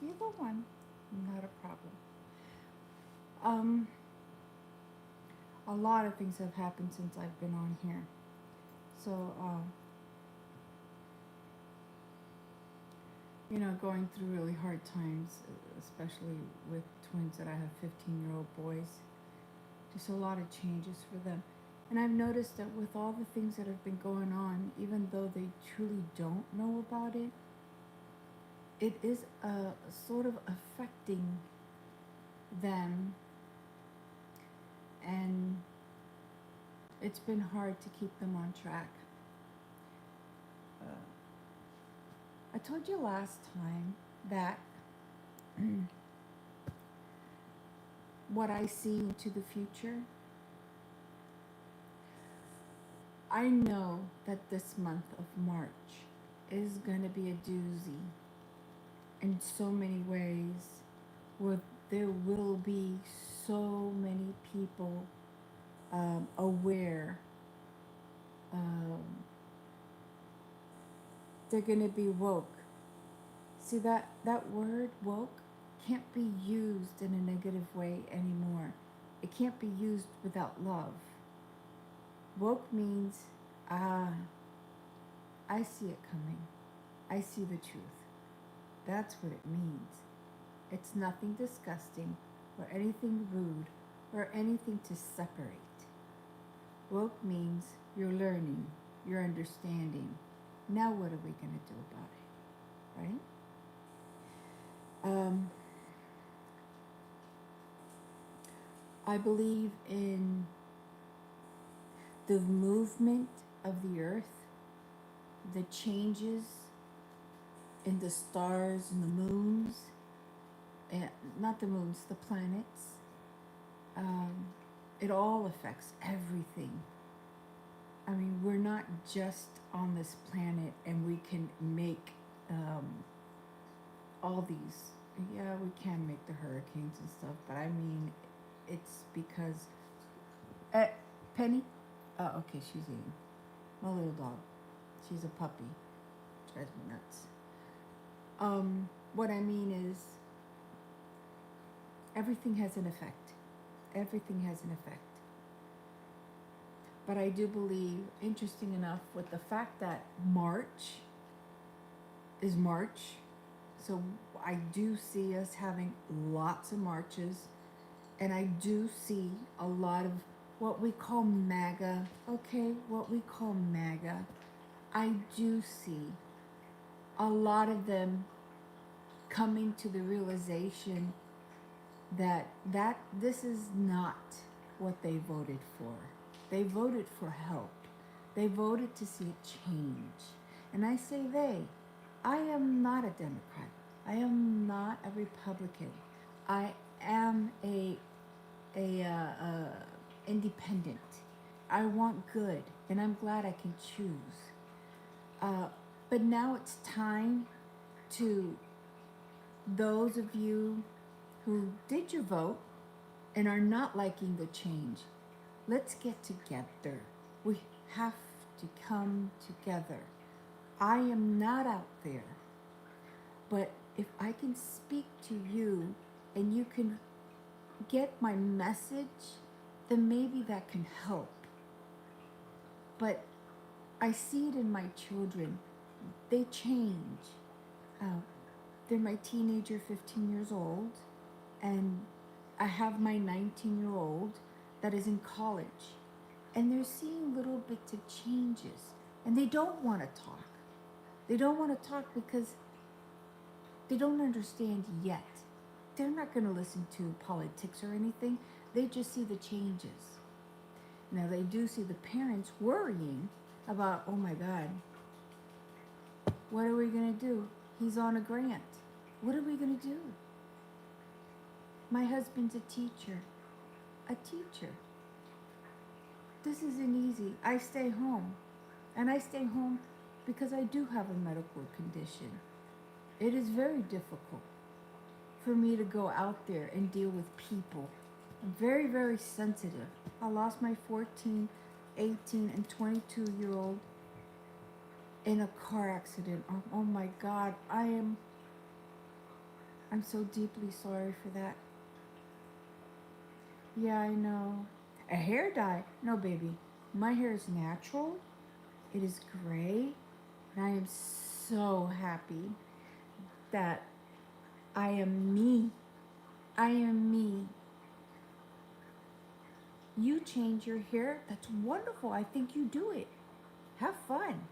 Either one, not a problem. Um, a lot of things have happened since I've been on here. So, going through really hard times, especially with twins that I have 15-year-old boys. Just a lot of changes for them. And I've noticed that with all the things that have been going on, even though they truly don't know about it, it is sort of affecting them, and it's been hard to keep them on track. Uh, I told you last time that what I see into the future, I know that this month of March is going to be a doozy in so many ways, where there will be so many people aware. Um, they're going to be woke. See, that word woke can't be used in a negative way anymore. It can't be used without love. Woke means, ah, I see it coming. I see the truth. That's what it means. It's nothing disgusting or anything rude or anything to separate. Woke means you're learning, you're understanding. Now what are we going to do about it? Right? I believe in the movement of the earth, the changes in the stars and the moons, and not the moons, the planets. Um, it all affects everything. I mean, we're not just on this planet and we can make all these. Yeah, we can make the hurricanes and stuff, but I mean, it's because. Uh, Penny? Oh, okay, she's eating. My little dog. She's a puppy. Drives me nuts. What I mean is, everything has an effect. Everything has an effect. But I do believe, interesting enough, with the fact that March is March, so I do see us having lots of marches, and I do see a lot of what we call MAGA, okay, what we call MAGA. I do see a lot of them coming to the realization that this is not what they voted for. They voted for help. They voted to see a change. And I say they. I am not a Democrat. I am not a Republican. I am a independent. I want good, and I'm glad I can choose. But now it's time to those of you who did your vote and are not liking the change. Let's get together. We have to come together. I am not out there, but if I can speak to you and you can get my message, then maybe that can help. But I see it in my children. They change. They're my teenager, 15 years old, and I have my 19-year-old that is in college. And they're seeing little bits of changes. And they don't want to talk. They don't want to talk because they don't understand yet. They're not going to listen to politics or anything. They just see the changes. Now, they do see the parents worrying about, oh my God, what are we going to do? He's on a grant. What are we going to do? My husband's a teacher. A teacher. This isn't easy. I stay home. And I stay home because I do have a medical condition. It is very difficult for me to go out there and deal with people. I'm very, very sensitive. I lost my 14, 18, and 22-year-old in a car accident. Oh my God, I am I'm so deeply sorry for that. Yeah, I know. A hair dye? No, baby. My hair is natural. It is gray. And I am so happy that I am me. I am me. You change your hair. That's wonderful. I think you do it. Have fun.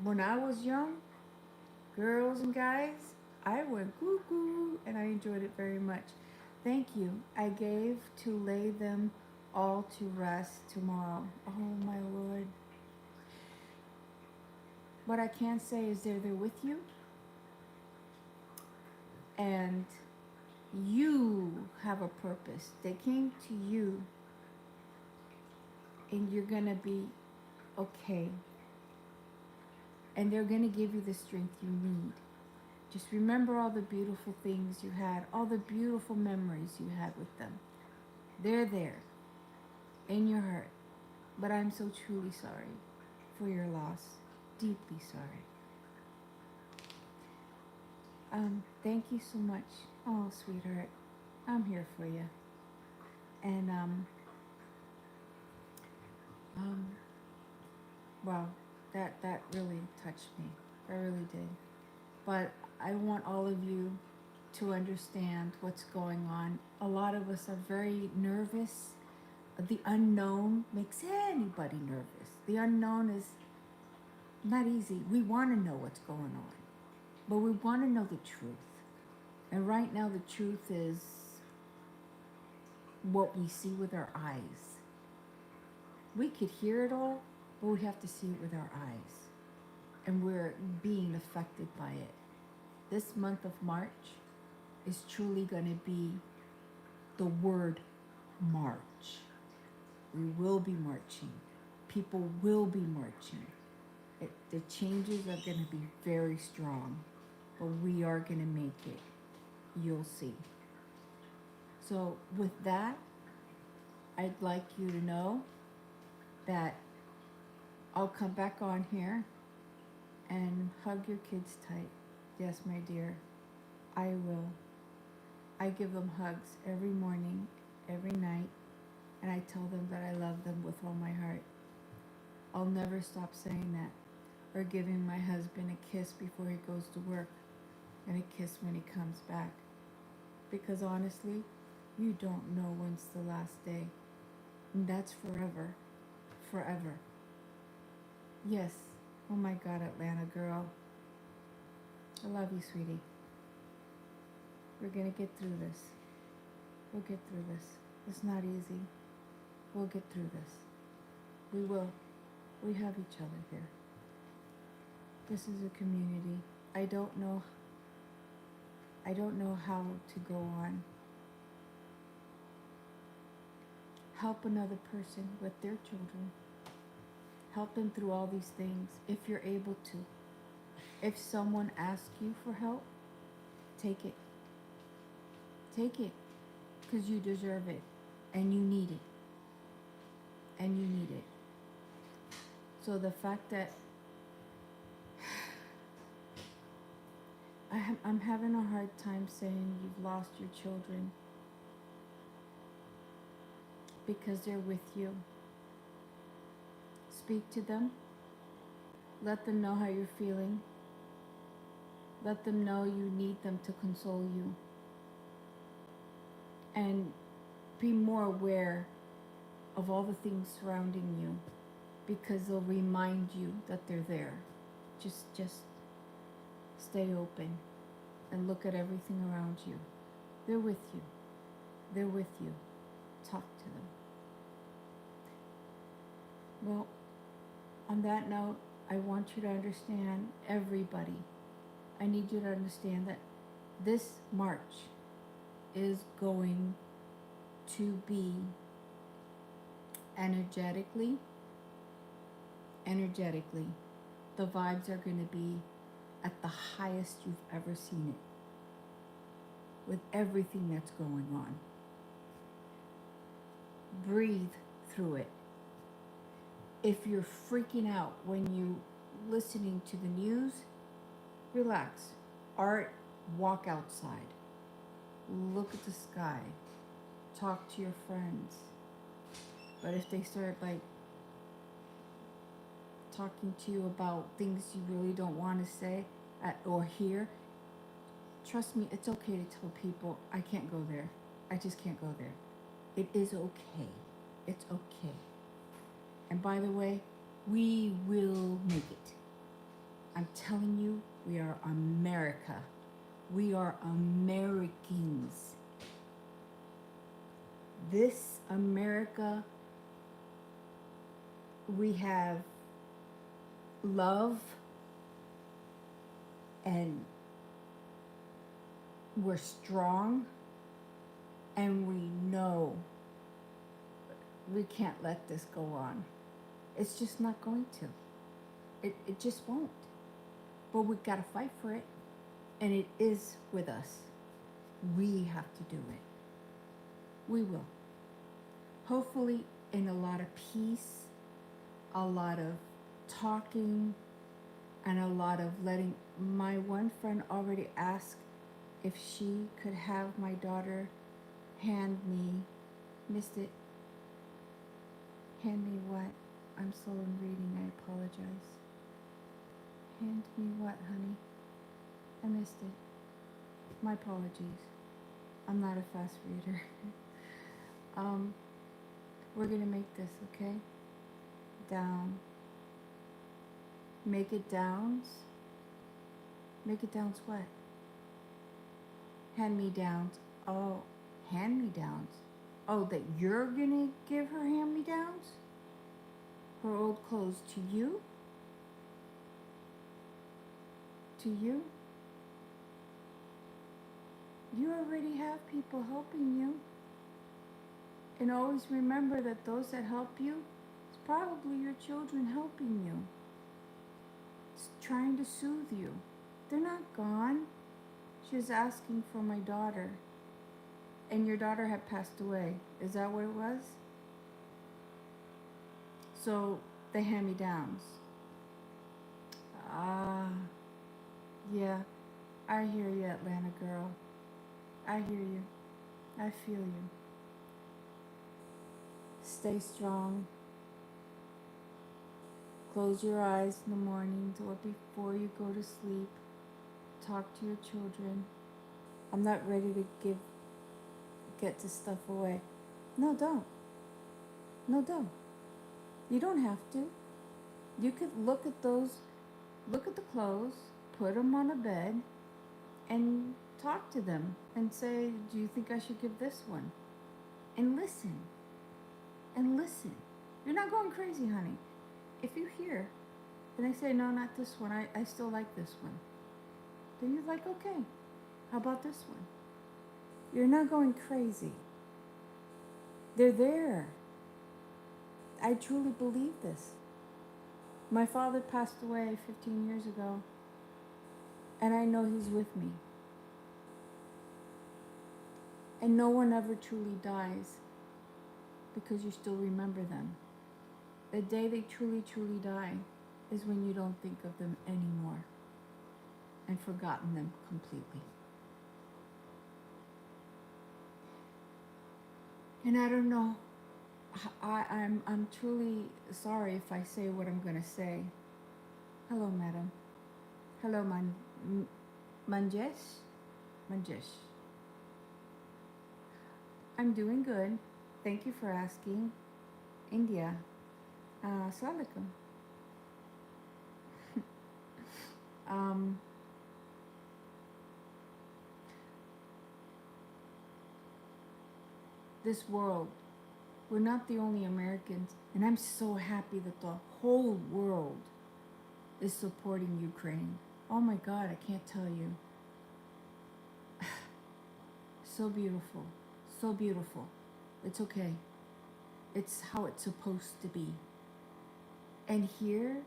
When I was young, girls and guys, I went cuckoo and I enjoyed it very much. Thank you. I gave to lay them all to rest tomorrow. Oh my Lord. What I can say is they're there with you, and you have a purpose. They came to you, and you're going to be okay. And they're going to give you the strength you need. Just remember all the beautiful things you had, all the beautiful memories you had with them. They're there in your heart. But I'm so truly sorry for your loss. Deeply sorry. Thank you so much. Oh, sweetheart. I'm here for you. And, wow, that really touched me. That really did. But I want all of you to understand what's going on. A lot of us are very nervous. The unknown makes anybody nervous. The unknown is not easy. We want to know what's going on, but we want to know the truth. And right now, the truth is what we see with our eyes. We could hear it all, but we have to see it with our eyes. And we're being affected by it. This month of March is truly going to be the word march. We will be marching. People will be marching. The changes are going to be very strong, but we are going to make it. You'll see. So with that, I'd like you to know that I'll come back on here and hug your kids tight. Yes, my dear, I will. I give them hugs every morning, every night, and I tell them that I love them with all my heart. I'll never stop saying that, or giving my husband a kiss before he goes to work and a kiss when he comes back. Because honestly, you don't know when's the last day. And that's forever. Forever. Yes. Oh my God, Atlanta girl. I love you, sweetie. We're gonna get through this. We'll get through this. It's not easy. We'll get through this. We will. We have each other here. This is a community. I don't know how to go on. Help another person with their children. Help them through all these things if you're able to. If someone asks you for help, take it. Take it, because you deserve it, and you need it. And you need it. So the fact that I'm having a hard time saying you've lost your children, because they're with you. Speak to them. Let them know how you're feeling. Let them know you need them to console you. And be more aware of all the things surrounding you, because they'll remind you that they're there. Just stay open and look at everything around you. They're with you. They're with you. Talk to them. Well, on that note, I want you to understand, everybody, I need you to understand that this March is going to be energetically, the vibes are going to be at the highest you've ever seen it, with everything that's going on. Breathe through it. If you're freaking out when you're listening to the news, relax. Art Walk outside. Look at the sky. Talk to your friends. But if they start like talking to you about things you really don't want to say or hear, trust me, it's okay to tell people, I can't go there. I just can't go there. It is okay. It's okay. And by the way, we will make it. I'm telling you, we are America. We are Americans. This America, we have love, and we're strong, and we know we can't let this go on. It's just not going to. It just won't. But we gotta fight for it, and it is with us. We have to do it. We will. Hopefully in a lot of peace, a lot of talking, and a lot of letting. My one friend already asked if she could have my daughter hand me, missed it. Hand me what? I'm slow in reading, I apologize. Hand me what, honey? I missed it. My apologies. I'm not a fast reader. We're gonna make this, okay? Down. Make it downs. Make it downs what? Hand me downs. Oh, hand me downs. Oh, that you're gonna give her hand me downs? Her old clothes to you? To you? You already have people helping you. And always remember that those that help you, it's probably your children helping you. It's trying to soothe you. They're not gone. She was asking for my daughter. And your daughter had passed away. Is that what it was? So, the hand-me-downs. Yeah. I hear you, Atlanta girl. I hear you. I feel you. Stay strong. Close your eyes in the morning or before you go to sleep. Talk to your children. I'm not ready to get this stuff away. No, don't. No, don't. You don't have to. You could look at the clothes, put them on a bed, and talk to them and say, do you think I should give this one? And listen. And listen. You're not going crazy, honey. If you hear and they say, no, not this one, I still like this one, then you're like, okay, how about this one? You're not going crazy. They're there. I truly believe this. My father passed away 15 years ago, and I know he's with me. And no one ever truly dies because you still remember them. The day they truly, truly die is when you don't think of them anymore and forgotten them completely. And I don't know. I'm truly sorry if I say what I'm gonna say. Hello, madam. Hello, Manjesh. Manjesh. I'm doing good. Thank you for asking. India. Assalamu alaikum. This world, we're not the only Americans, and I'm so happy that the whole world is supporting Ukraine. Oh my God, I can't tell you. So beautiful, so beautiful. It's okay. It's how it's supposed to be. And here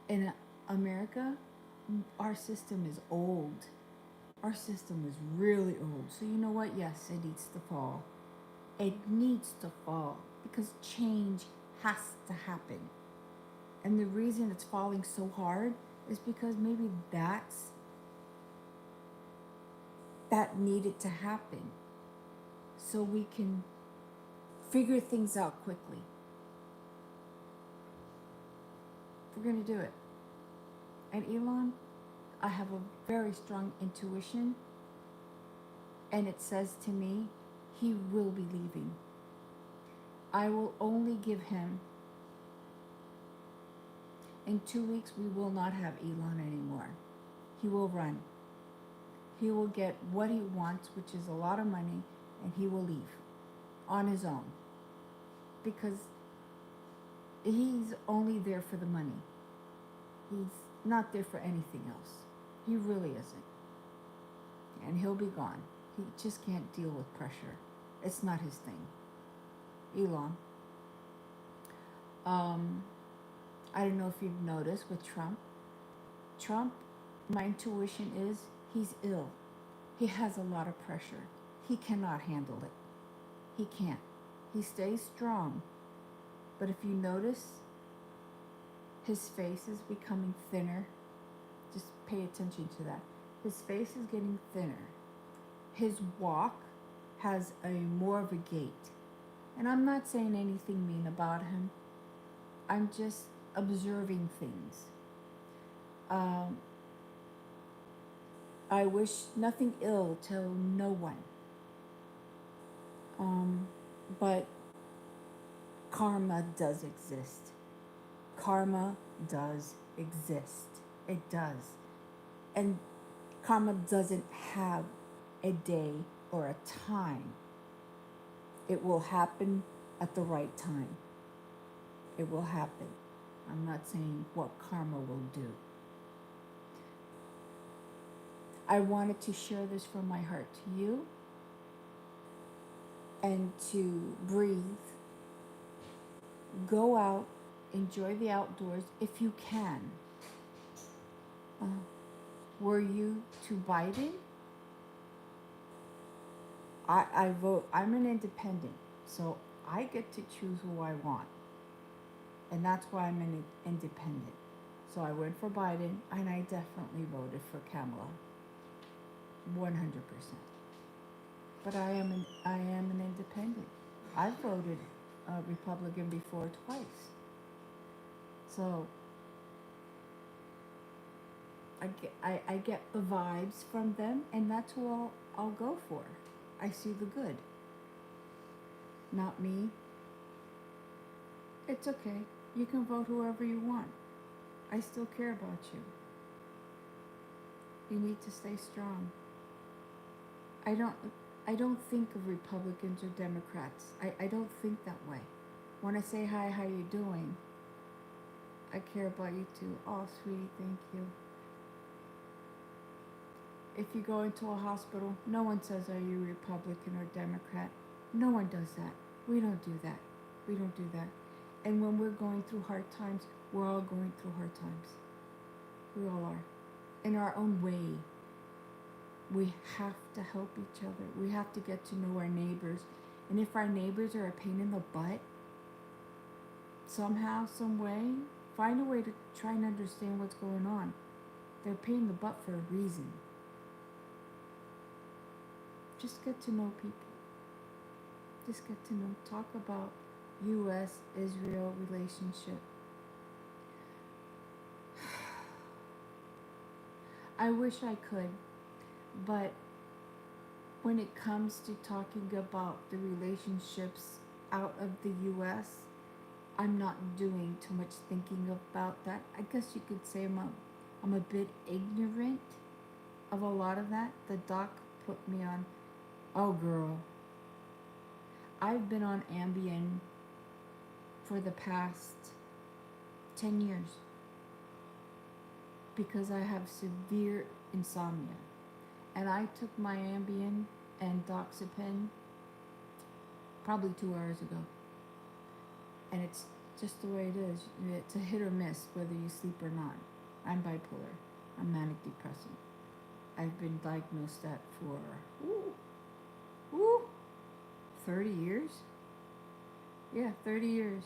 in America, our system is old. Our system is really old. So you know what? Yes, it needs to fall. It needs to fall because change has to happen. And the reason it's falling so hard is because maybe that's that needed to happen so we can figure things out quickly. We're going to do it. And Elon, I have a very strong intuition, and it says to me, he will be leaving. I will only give him, in 2 weeks, we will not have Elon anymore. He will run. He will get what he wants, which is a lot of money, and he will leave on his own. Because he's only there for the money. He's not there for anything else. He really isn't. And he'll be gone. He just can't deal with pressure. It's not his thing. Elon. I don't know if you've noticed with Trump. Trump, my intuition is he's ill. He has a lot of pressure. He cannot handle it. He can't. He stays strong. But if you notice, his face is becoming thinner. Just pay attention to that. His face is getting thinner. His walk has a more of a gait. And I'm not saying anything mean about him. I'm just observing things. I wish nothing ill to no one. But karma does exist. Karma does exist. It does. And karma doesn't have a day or a time. It will happen at the right time. It will happen. I'm not saying what karma will do. I wanted to share this from my heart to you and to breathe. Go out, enjoy the outdoors if you can. Were you to Biden? I vote. I'm an independent, so I get to choose who I want. And that's why I'm an independent. So I went for Biden, and I definitely voted for Kamala. 100%. But I am an independent. I voted Republican before twice. So I get the vibes from them, and that's who I'll go for. I see the good. Not me. It's okay. You can vote whoever you want. I still care about you. You need to stay strong. I don't think of Republicans or Democrats. I don't think that way. When I say hi, how you doing? I care about you too. Oh, sweetie, thank you. If you go into a hospital, no one says, are you Republican or Democrat? No one does that. We don't do that. We don't do that. And when we're going through hard times, we're all going through hard times. We all are. In our own way. We have to help each other. We have to get to know our neighbors. And if our neighbors are a pain in the butt, somehow, some way, find a way to try and understand what's going on. They're a pain in the butt for a reason. Just get to know people. Just get to know. Talk about U.S.-Israel relationship. I wish I could, but when it comes to talking about the relationships out of the U.S., I'm not doing too much thinking about that. I guess you could say I'm a bit ignorant of a lot of that. The doc put me on, oh girl, I've been on Ambien for the past 10 years because I have severe insomnia. And I took my Ambien and Doxepin probably 2 hours ago. And it's just the way it is. It's a hit or miss whether you sleep or not. I'm bipolar. I'm manic depressive. I've been diagnosed that for 30 years. Yeah, 30 years.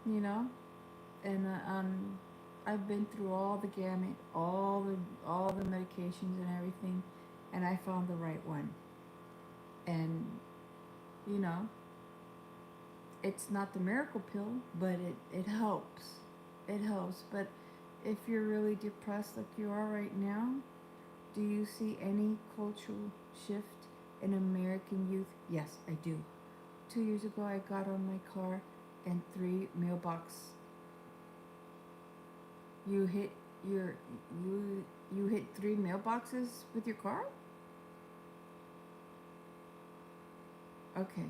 You know, and I've been through all the gamut, all the medications and everything, and I found the right one. And, you know, it's not the miracle pill, but it helps. It helps. But if you're really depressed like you are right now, do you see any cultural shift in American youth? Yes, I do. 2 years ago, I got on my car and 3 mailbox. You hit your you hit 3 mailboxes with your car? Okay.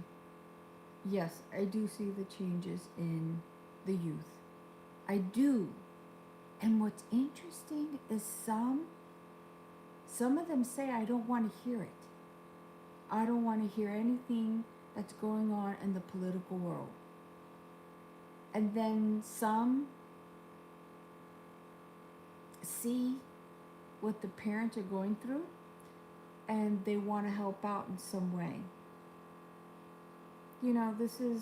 Yes, I do see the changes in the youth. I do. And what's interesting is some of them say I don't want to hear it. I don't want to hear anything that's going on in the political world. And then some see what the parents are going through and they want to help out in some way. You know, this is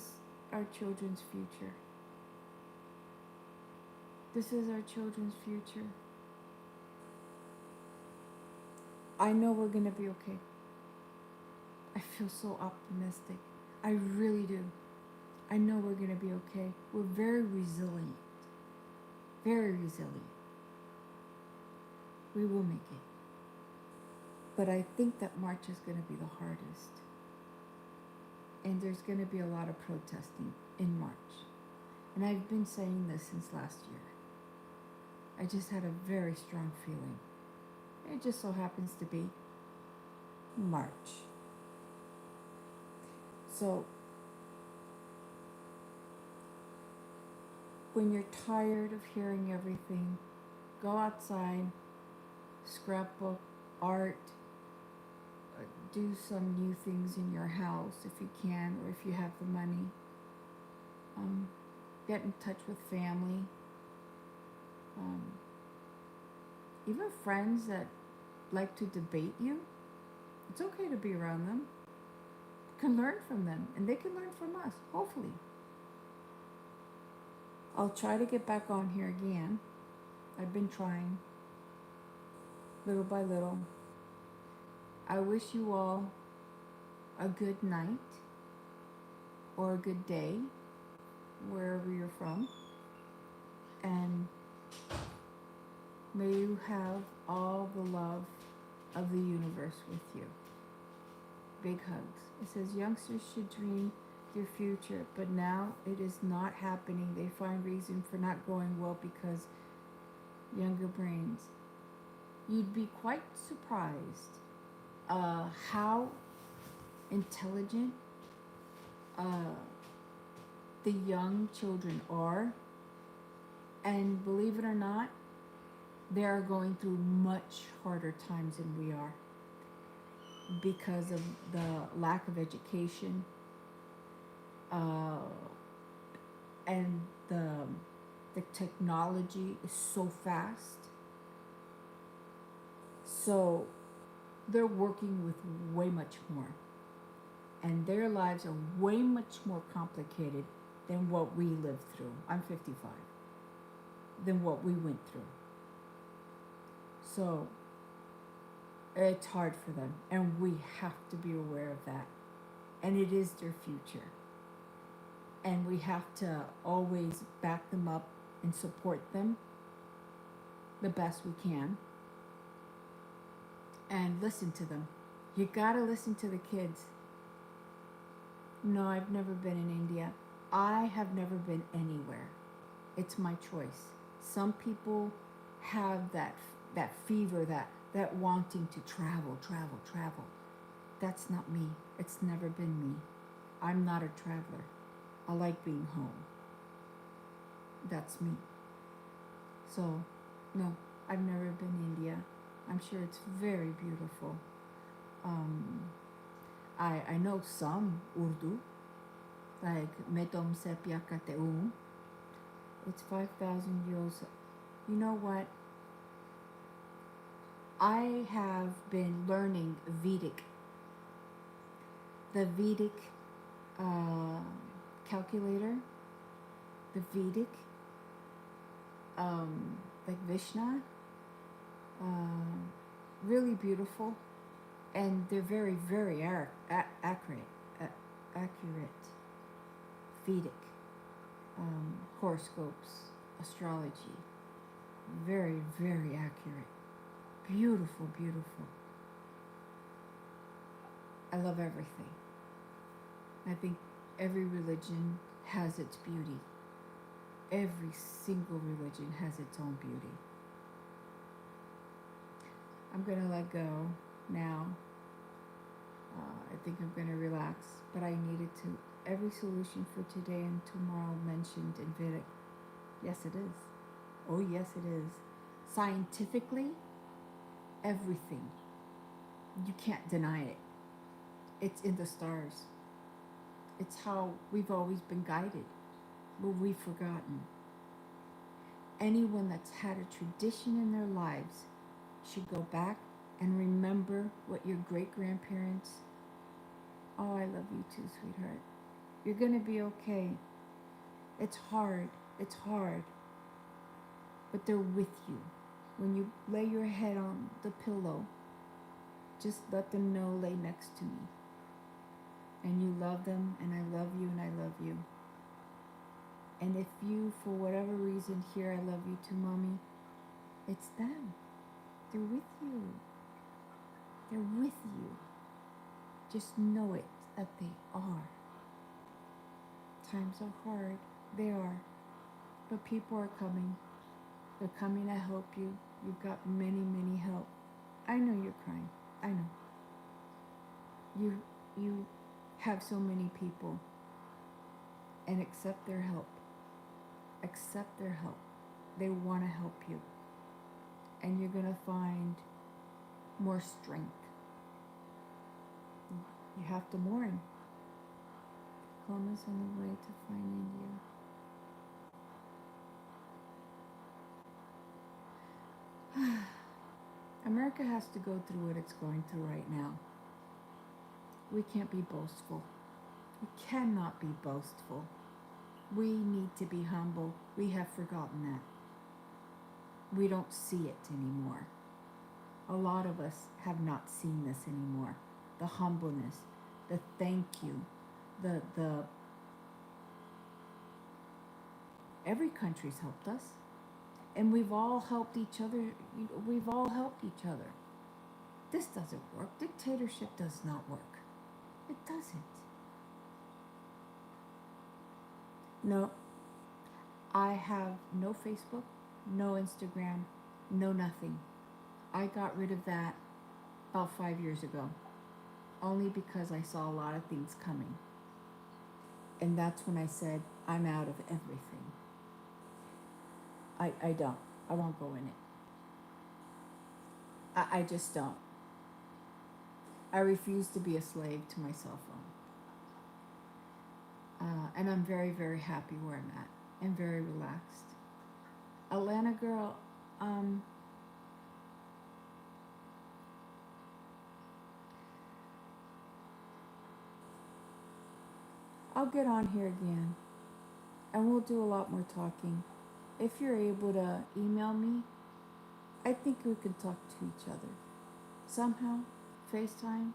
our children's future. This is our children's future. I know we're going to be okay. I feel so optimistic. I really do. I know we're going to be okay. We're very resilient. Very resilient. We will make it. But I think that March is going to be the hardest. And there's going to be a lot of protesting in March. And I've been saying this since last year. I just had a very strong feeling. It just so happens to be March. So, when you're tired of hearing everything, go outside, scrapbook, art, do some new things in your house if you can, or if you have the money. Get in touch with family. Even friends that like to debate you. It's okay to be around them. You can learn from them, and they can learn from us, hopefully. I'll try to get back on here again. I've been trying, little by little. I wish you all a good night or a good day, wherever you're from. And may you have all the love of the universe with you. Big hugs. It says youngsters should dream their future, but now it is not happening. They find reason for not going well because younger brains. You'd be quite surprised how intelligent the young children are. And believe it or not, they are going through much harder times than we are because of the lack of education and the technology is so fast. So they're working with way much more. And their lives are way much more complicated than what we lived through. I'm 55. Than what we went through. So it's hard for them, and we have to be aware of that. And it is their future. And we have to always back them up and support them the best we can. And listen to them. You gotta listen to the kids. No, I've never been in India. I have never been anywhere. It's my choice. Some people have that fever, that wanting to travel. That's not me. It's never been me. I'm not a traveler. I like being home. That's me. So, no, I've never been in India. I'm sure it's very beautiful. I know some Urdu, like Medom Sepia Kateu. It's 5,000 years. You know what? I have been learning Vedic. The Vedic calculator. The Vedic. Like Vishnu. Really beautiful. and they're very, very accurate, accurate, Vedic horoscopes, astrology, very, very accurate, beautiful, beautiful. I love everything. I think every religion has its beauty. Every single religion has its own beauty. I'm going to let go now. I think I'm going to relax, but I needed to. Every solution for today and tomorrow mentioned in Vedic. Yes, it is. Oh, yes, it is. Scientifically, everything. You can't deny it. It's in the stars. It's how we've always been guided, but we've forgotten. Anyone that's had a tradition in their lives should go back and remember what your great-grandparents. Oh, I love you too, sweetheart. You're going to be okay. It's hard. It's hard. But they're with you. When you lay your head on the pillow, just let them know, lay next to me. And you love them, and I love you, and I love you. And if you, for whatever reason, hear I love you too, Mommy, it's them. They're with you. They're with you. Just know it, that they are. Times are hard. They are. But people are coming. They're coming to help you. You've got many, many help. I know you're crying. I know. You have so many people. And accept their help. Accept their help. They want to help you. And you're going to find more strength. You have to mourn. Columbus on the way to find India. America has to go through what it's going through right now. We can't be boastful. We cannot be boastful. We need to be humble. We have forgotten that. We don't see it anymore. A lot of us have not seen this anymore. The humbleness, the thank you, the every country's helped us. And we've all helped each other. We've all helped each other. This doesn't work. Dictatorship does not work. It doesn't. No. I have no Facebook, no Instagram, no nothing. I got rid of that about 5 years ago. Only because I saw a lot of things coming. And that's when I said, I'm out of everything. I don't. I won't go in it. I just don't. I refuse to be a slave to my cell phone. And I'm very, very happy where I'm at. And very relaxed. Atlanta girl, I'll get on here again. And we'll do a lot more talking. If you're able to email me, I think we can talk to each other. Somehow, FaceTime.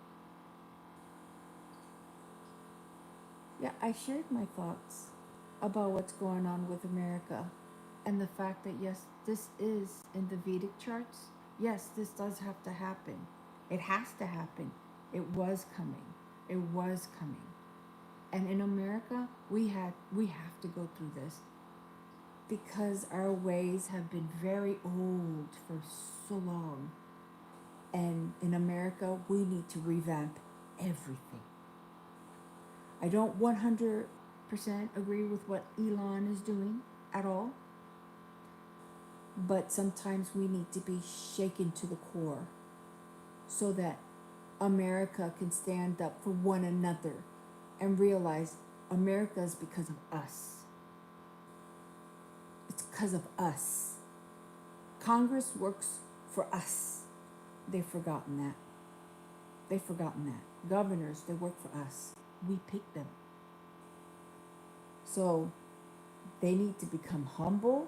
Yeah, I shared my thoughts about what's going on with America and the fact that, yes, this is in the Vedic charts. Yes, this does have to happen. It has to happen. It was coming. It was coming. And in America, we have to go through this because our ways have been very old for so long. And in America, we need to revamp everything. I don't 100% agree with what Elon is doing at all. But sometimes we need to be shaken to the core so that America can stand up for one another and realize America is because of us. It's because of us. Congress works for us. They've forgotten that. They've forgotten that. Governors, they work for us. We pick them. So they need to become humble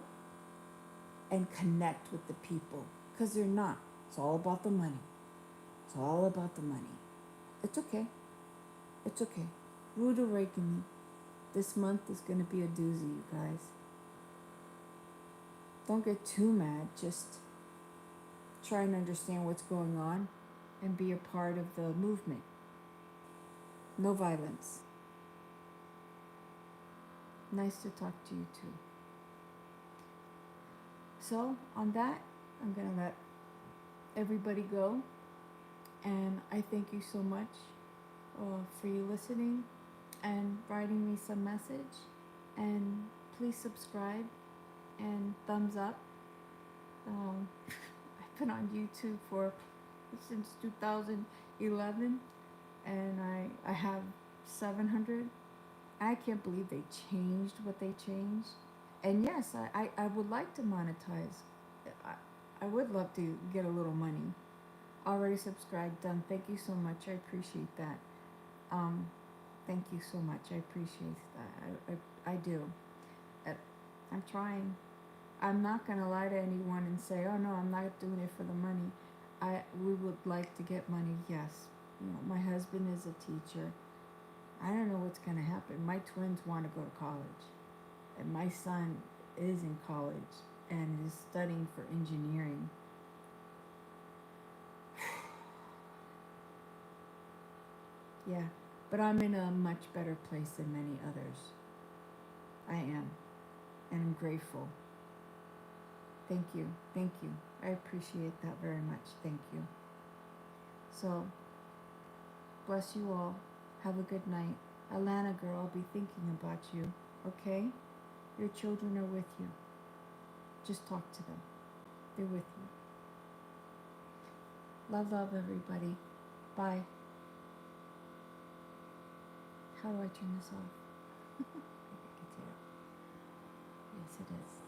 and connect with the people because they're not. It's all about the money. It's all about the money. It's okay. It's okay. Rude awakening. This month is going to be a doozy, you guys. Don't get too mad. Just try and understand what's going on and be a part of the movement. No violence. Nice to talk to you too. So, on that, I'm going to let everybody go. And I thank you so much for you listening and writing me some message. And please subscribe and thumbs up. I've been on YouTube since 2011, and I have 700. I can't believe they changed what they changed. And yes, I would like to monetize. I would love to get a little money. Already subscribed, done. Thank you so much. I appreciate that. Thank you so much. I appreciate that. I do. I'm trying. I'm not gonna lie to anyone and say, oh no, I'm not doing it for the money. We would like to get money, yes. You know, my husband is a teacher. I don't know what's gonna happen. My twins want to go to college, and my son is in college and is studying for engineering. Yeah, but I'm in a much better place than many others. I am, and I'm grateful. Thank you. Thank you. I appreciate that very much. Thank you. So, bless you all. Have a good night. Alana girl, I'll be thinking about you. Okay? Your children are with you. Just talk to them. They're with you. Love, love, everybody. Bye. How do I turn this off? I can do. Yes, it is.